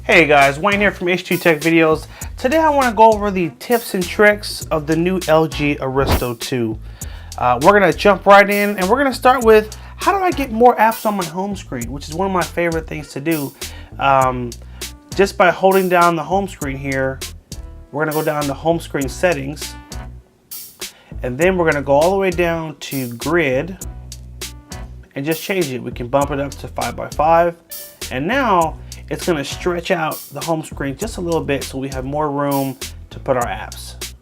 Hey guys, Wayne here from H2 Tech Videos. Today I want to go over the tips and tricks of the new LG Aristo 2. We're going to jump right in and we're going to start with how do I get more apps on my home screen, which is one of my favorite things to do. Just by holding down the home screen here, we're going to go down to home screen settings and then we're going to go all the way down to grid and just change it. We can bump it up to 5x5 and now it's going to stretch out the home screen just a little bit so we have more room to put our apps.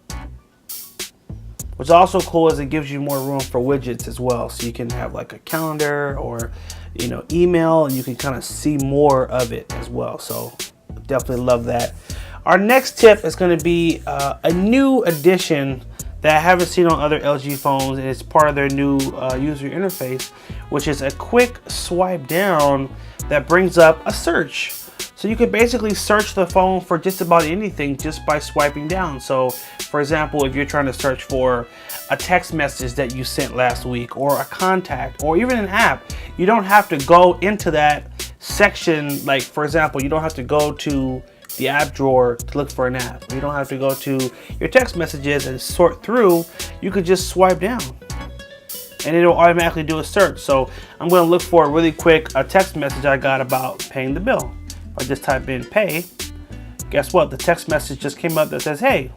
What's also cool is it gives you more room for widgets as well. So you can have like a calendar or, email, and you can kind of see more of it as well. So definitely love that. Our next tip is going to be a new addition that I haven't seen on other LG phones, and it's part of their new user interface, which is a quick swipe down that brings up a search. So you can basically search the phone for just about anything just by swiping down. So for example, if you're trying to search for a text message that you sent last week or a contact or even an app, you don't have to go into that section. Like for example, you don't have to go to the app drawer to look for an app. You don't have to go to your text messages and sort through. You could just swipe down and it'll automatically do a search. So I'm going to look for a really quick text message I got about paying the bill. If I just type in pay, guess what? The text message just came up that says, hey,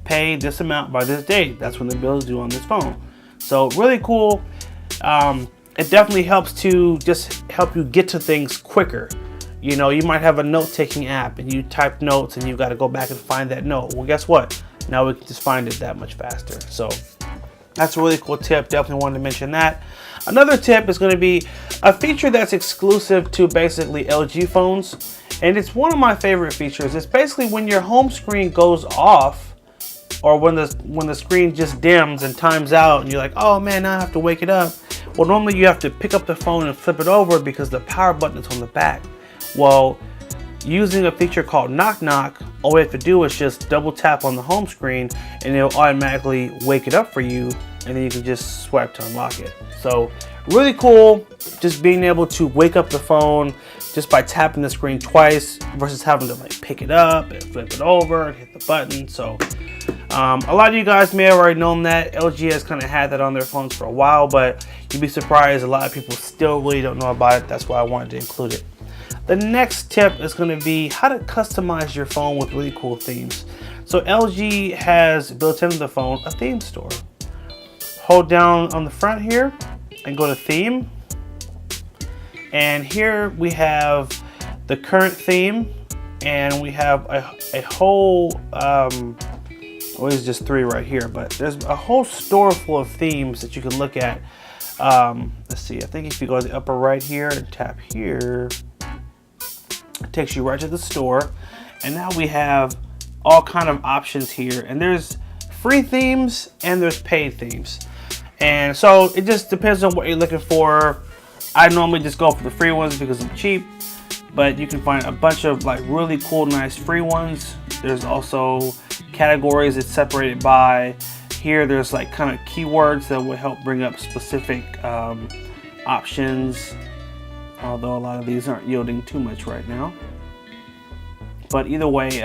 pay this amount by this date. That's when the bill is due on this phone. So really cool. It definitely helps to just help you get to things quicker. You might have a note-taking app and you type notes and you got to go back and find that note. Well, guess what? Now we can just find it that much faster. So that's a really cool tip. Definitely wanted to mention that. Another tip is going to be a feature that's exclusive to basically LG phones, and it's one of my favorite features. It's basically when your home screen goes off, or when the screen just dims and times out, and you're like, oh man, now I have to wake it up. Well, normally you have to pick up the phone and flip it over because the power button is on the back. Well, using a feature called Knock Knock, all we have to do is just double tap on the home screen and it'll automatically wake it up for you, and then you can just swipe to unlock it. So really cool, just being able to wake up the phone just by tapping the screen twice versus having to like pick it up and flip it over and hit the button. So a lot of you guys may have already known that. LG has kind of had that on their phones for a while, but you'd be surprised a lot of people still really don't know about it. That's why I wanted to include it. The next tip is going to be how to customize your phone with really cool themes. So LG has built into the phone a theme store. Hold down on the front here and go to theme. And here we have the current theme, and we have a whole, well, it's just 3 right here, but there's a whole store full of themes that you can look at. Let's see, I think if you go to the upper right here and tap here, it takes you right to the store, and now we have all kind of options here, and there's free themes and there's paid themes, and so it just depends on what you're looking for. I normally just go for the free ones because I'm cheap, but you can find a bunch of like really cool, nice free ones. There's also categories it's separated by. Here there's like kind of keywords that will help bring up specific options, although a lot of these aren't yielding too much right now. But either way, you've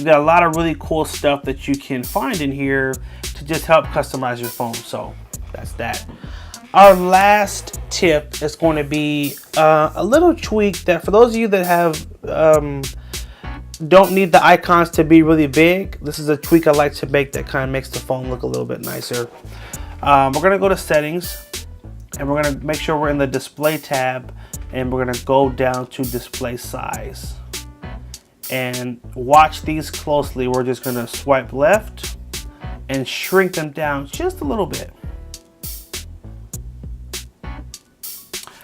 got a lot of really cool stuff that you can find in here to just help customize your phone. So that's that. Our last tip is going to be a little tweak that for those of you that have don't need the icons to be really big, this is a tweak I like to make that kind of makes the phone look a little bit nicer. We're going to go to settings, and we're going to make sure we're in the display tab, and we're going to go down to display size. And watch these closely. We're just going to swipe left and shrink them down just a little bit.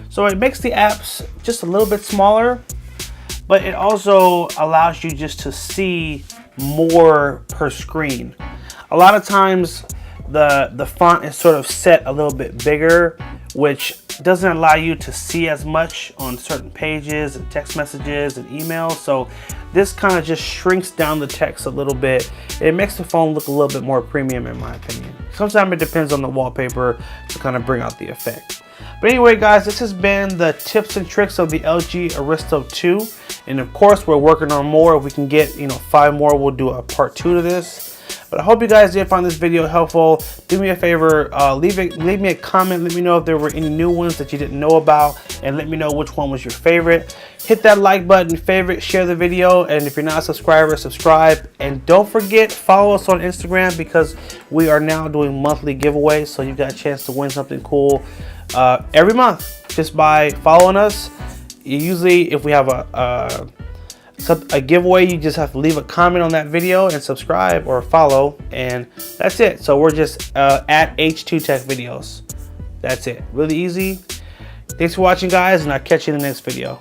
So it makes the apps just a little bit smaller, but it also allows you just to see more per screen. A lot of times the font is sort of set a little bit bigger, which doesn't allow you to see as much on certain pages and text messages and emails. So this kind of just shrinks down the text a little bit. It makes the phone look a little bit more premium in my opinion. Sometimes it depends on the wallpaper to kind of bring out the effect. But anyway guys, this has been the tips and tricks of the LG Aristo 2. And of course, we're working on more. If we can get 5 more, we'll do a part 2 to this. But I hope you guys did find this video helpful. Do me a favor, leave me a comment. Let me know if there were any new ones that you didn't know about, and let me know which one was your favorite. Hit that like button, favorite, share the video, and if you're not a subscriber, subscribe. And don't forget, follow us on Instagram, because we are now doing monthly giveaways, so you got a chance to win something cool every month just by following us. Usually, if we have a giveaway, you just have to leave a comment on that video and subscribe or follow, and that's it. So we're just at H2 Tech Videos. That's it. Really easy. Thanks for watching, guys, and I'll catch you in the next video.